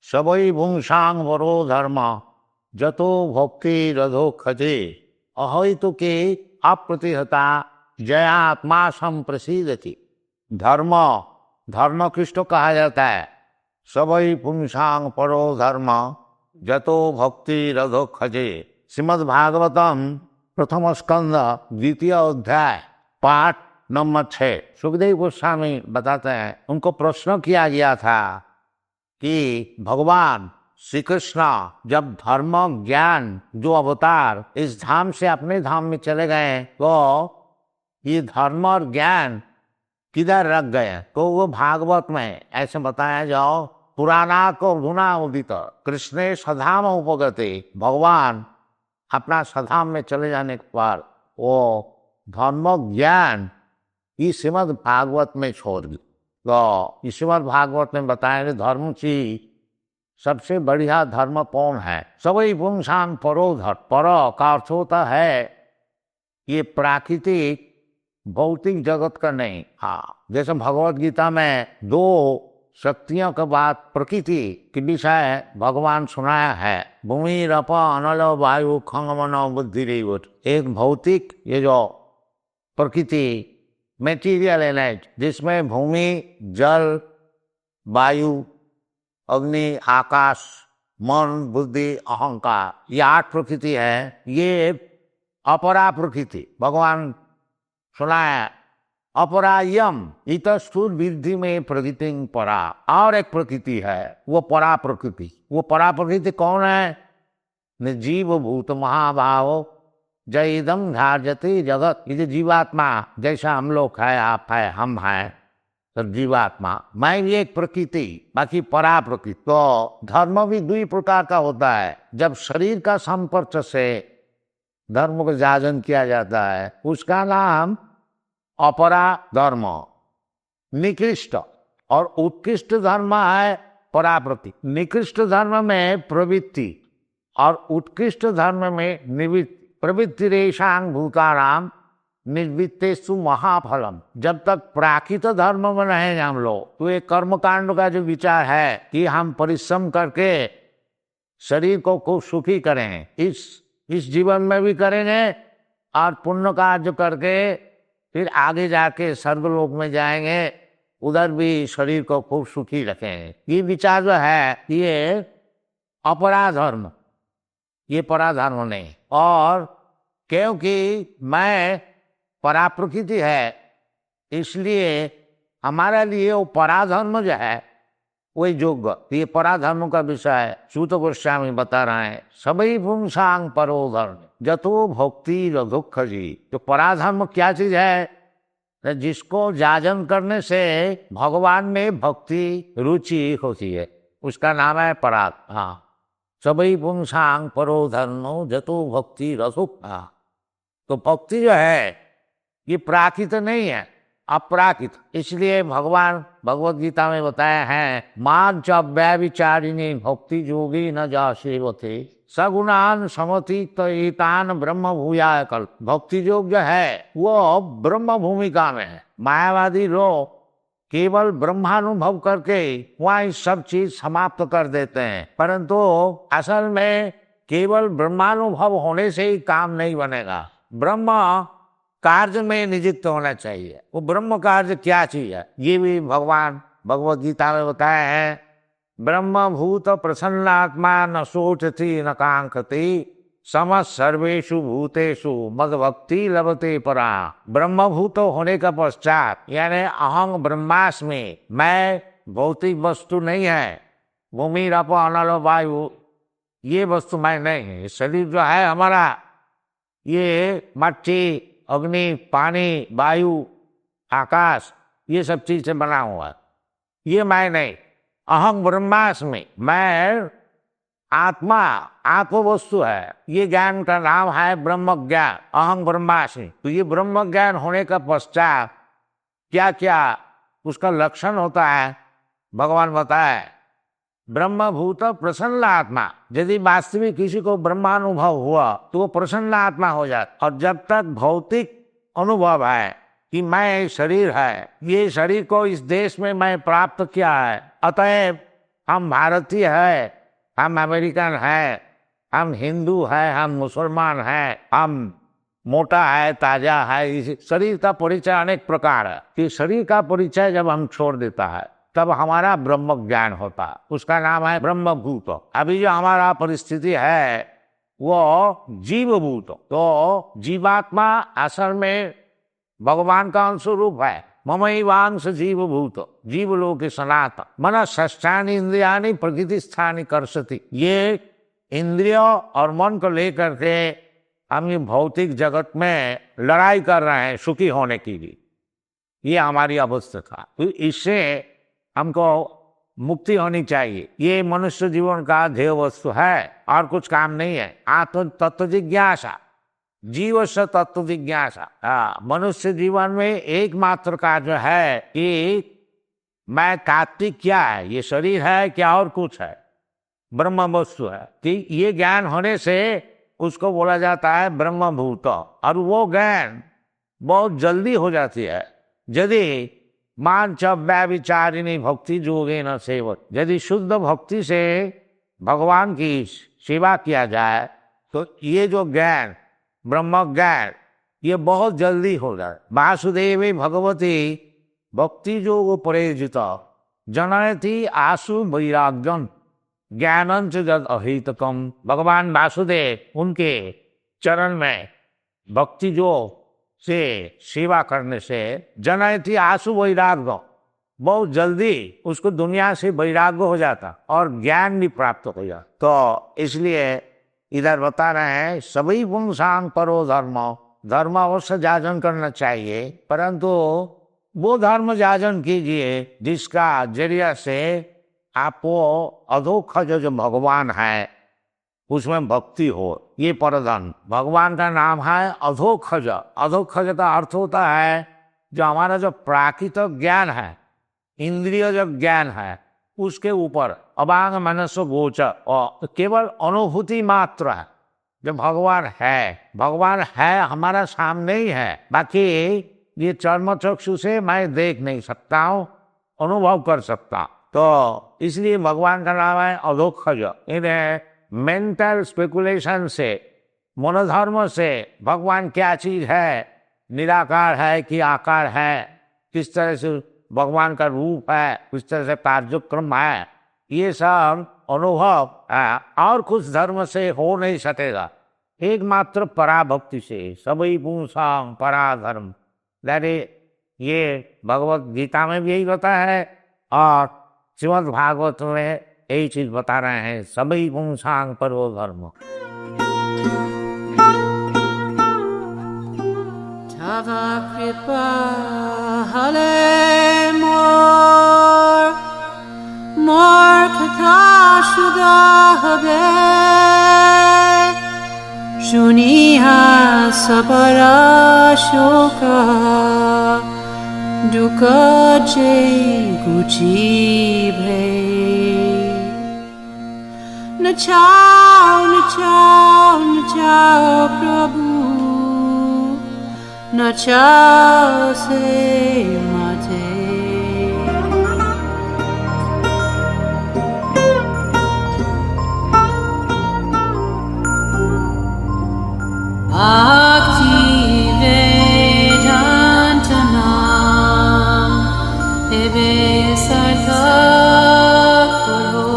सबई पुंसांग वरो धर्म जतो भक्ति रधो खजे अहैतुके अप्रतिहता जयात्मा संप्रसीदति। धर्म धर्म किसको कहा जाता है? सबई पुंसांग परो धर्म जतो भक्ति रधो खजे। श्रीमद् भागवतम प्रथम स्कंद द्वितीय अध्याय पाठ नंबर 6। सुखदेव गोस्वामी बताते हैं, उनको प्रश्न किया गया था कि भगवान श्री कृष्ण जब धर्म ज्ञान जो अवतार इस धाम से अपने धाम में चले गए तो ये धर्म और ज्ञान किधर रख गए? तो वो भागवत में ऐसे बताया जाओ, पुराना को गुना उदित कृष्ण सधाम उपगते। भगवान अपना सधाम में चले जाने के बाद वो धर्म ज्ञान इस श्रीमद् भागवत में छोड़ दी। तो श्रीमद् भागवत में बताया धर्म की सबसे बढ़िया धर्म कौन है? सबई पुंसांग परो धर्म। पर का अर्थ होता है ये प्राकृतिक भौतिक जगत का नहीं। हाँ, जैसे भगवत गीता में 2 शक्तियों के बाद प्रकृति के विषय भगवान सुनाया है। भूमि रप अनल वायु खंग मनो बुद्धि रेवत। एक भौतिक ये जो प्रकृति मेटीरियल एनर्जी जिसमें भूमि जल वायु अग्नि आकाश मन बुद्धि अहंकार ये 8 प्रकृति है। ये अपरा प्रकृति भगवान सुनाया अपरायम इतस्तुर विद्धि में प्रकृति परा। और एक प्रकृति है वो परा प्रकृति। वो परा प्रकृति कौन है? जीव भूत महाभाव जयदम धार्यते जगत। ये जो जीवात्मा जैसा हम लोग है, आप है, हम हैं, तो जीवात्मा मैं भी एक प्रकृति, बाकी परा प्रकृति। तो धर्म भी 2 प्रकार का होता है। जब शरीर का संपर्क से धर्म को जाजन किया जाता है उसका नाम अपरा धर्म। निकृष्ट और उत्कृष्ट धर्म है पराप्रति। निकृष्ट धर्म में प्रवृत्ति और उत्कृष्ट धर्म में निवृत्ति। प्रवृत्ति रेशांग भूताराम निर्वृत्तेषु महाफलम। जब तक प्राकृत धर्म में रहेंगे हम लोग तो ये कर्मकांड का जो विचार है कि हम परिश्रम करके शरीर को खूब सुखी करें, इस जीवन में भी करेंगे और पुण्य कार्य करके फिर आगे जाके स्वर्गलोक में जाएंगे, उधर भी शरीर को खूब सुखी रखेंगे। ये विचार जो है ये अपरा धर्म, ये परा धर्म नहीं। और क्योंकि मैं परा प्रकृति है इसलिए हमारे लिए वो परा धर्म जो है वही योग्य। ये परा धर्म का विषय सूत गोस्वामी बता रहे हैं। सबई पुंसांग परो धर्म जतो भक्ति दुख जी। तो परा धर्म क्या चीज है? जिसको जाजन करने से भगवान में भक्ति रुचि होती है उसका नाम है परा। हाँ, सबई पुंसांग परो धर्म जतो भक्ति रसुख। तो भक्ति जो है ये प्राकृत नहीं है, अपराकृत। इसलिए भगवान भगवत गीता में बताया है मान च व्यभिचारिणी भक्ति योगी न जा सेवते सगुणान समतीतान ब्रह्म भूयाय कल्प। भक्ति योग जो है वो ब्रह्म भूमिका में है। मायावादी लोग केवल ब्रह्मानुभव करके वहाँ सब चीज समाप्त कर देते हैं, परंतु असल में केवल ब्रह्मानुभव होने से ही काम नहीं बनेगा। ब्रह्म कार्य में नियुक्त होना चाहिए। वो ब्रह्म कार्य क्या चीज है ये भी भगवान भगवत गीता में बताया है। ब्रह्म भूत प्रसन्नात्मा न सोचती न कांक्षति सम सर्वेषु भूतेषु मद भक्ति लभते परा। ब्रह्म भूत होने का पश्चात यानी अहं ब्रह्मास्मि, मैं भौतिक वस्तु नहीं है। भूमि रप अनल वायु ये वस्तु मैं नहीं है। शरीर जो है हमारा ये मट्टी अग्नि पानी वायु आकाश ये सब चीज से बना हुआ, ये मैं नहीं। अहं ब्रह्मास्मि, मैं आत्मा आत्म वस्तु है। ये ज्ञान का नाम है ब्रह्म ज्ञान। अहं ब्रह्मास्मि। तो ये ब्रह्म ज्ञान होने का पश्चात क्या क्या उसका लक्षण होता है भगवान बताए। ब्रह्म भूत प्रसन्न आत्मा। यदि वास्तविक किसी को ब्रह्मानुभव हुआ तो वो प्रसन्न आत्मा हो जाता। और जब तक भौतिक अनुभव है कि मैं शरीर है, ये शरीर को इस देश में मैं प्राप्त किया है, अतएव हम भारतीय है, हम अमेरिकन है, हम हिंदू है, हम मुसलमान है, हम मोटा है, ताजा है। इस शरीर का परिचय अनेक प्रकार है कि शरीर का परिचय जब हम छोड़ देता है तब हमारा ब्रह्म ज्ञान होता है, उसका नाम है ब्रह्मभूत। अभी जो हमारा परिस्थिति है वो जीवभूत। तो जीवात्मा असल में भगवान का अंश रूप है। ममैवांश जीवभूत जीवलोक सनातन मन षष्ठानि इंद्रियानि प्रकृति स्थानि कर्षति। ये इंद्रियों और मन को लेकर के हम ये भौतिक जगत में लड़ाई कर रहे हैं सुखी होने के लिए। ये हमारी अवस्था था, तो इससे हमको मुक्ति होनी चाहिए। ये मनुष्य जीवन का ध्येय वस्तु है और कुछ काम नहीं है। आत्म तत्व जिज्ञासा, जीव से तत्व जिज्ञासा। मनुष्य जीवन में एकमात्र कार्य है कि मैं कार्तिक क्या है, ये शरीर है क्या और कुछ है, ब्रह्म वस्तु है। कि ये ज्ञान होने से उसको बोला जाता है ब्रह्मभूत। और वो ज्ञान बहुत जल्दी हो जाती है यदि मान व्यभिचारिणी भक्ति जोगे न सेवक। यदि शुद्ध भक्ति से भगवान की सेवा किया जाए तो ये जो ज्ञान ब्रह्म ज्ञान ये बहुत जल्दी हो जाए। वासुदेवी भगवती भक्ति जोग परेजित जनयति आसु वैराग्यम ज्ञानं च जद अहितकम। भगवान वासुदेव उनके चरण में भक्ति जो से सेवा करने से जनयति आसु वैराग्य, बहुत जल्दी उसको दुनिया से वैराग्य हो जाता और ज्ञान भी प्राप्त हो जाता। तो इसलिए इधर बता रहे हैं सभी पुंसांग परो धर्म। धर्म अवश्य जाजन करना चाहिए, परंतु वो धर्म जाजन कीजिए जिसका जरिया से आपको अधोक्ष जो भगवान है उसमें भक्ति हो। ये परधन भगवान का नाम है अधोक्षज। अधोक्षज का अर्थ होता है जो हमारा जो प्राकृतिक ज्ञान है, इंद्रिय जो ज्ञान है, उसके ऊपर अबांग मनस गोचर और केवल अनुभूति मात्र है। जो भगवान है हमारा सामने ही है, बाकी ये चर्म चक्षु से मैं देख नहीं सकता हूँ, अनुभव कर सकता। तो इसलिए भगवान का नाम है अधोक्षज। इन्हें मेंटल स्पेकुलेशन से, मनोधर्म से भगवान क्या चीज है, निराकार है कि आकार है, किस तरह से भगवान का रूप है, किस तरह से कार्यक्रम है, ये सब अनुभव और कुछ धर्म से हो नहीं सकेगा। एकमात्र पराभक्ति से सभी पुंसांग पराधर्म। ये भगवत गीता में भी यही बताया है और श्रीमद् भागवत में यही चीज बता रहे हैं, सभी पुंसांग परो धर्म। तव कृपा हले मोर कथा शुदा हबे शुनिहा सबरा शोका दुख जे गुची भे। नचाओ नचाओ नचाओ प्रभु, नचाओ से माते। Bhakti Vedanta Nam Ebe Sartha Karo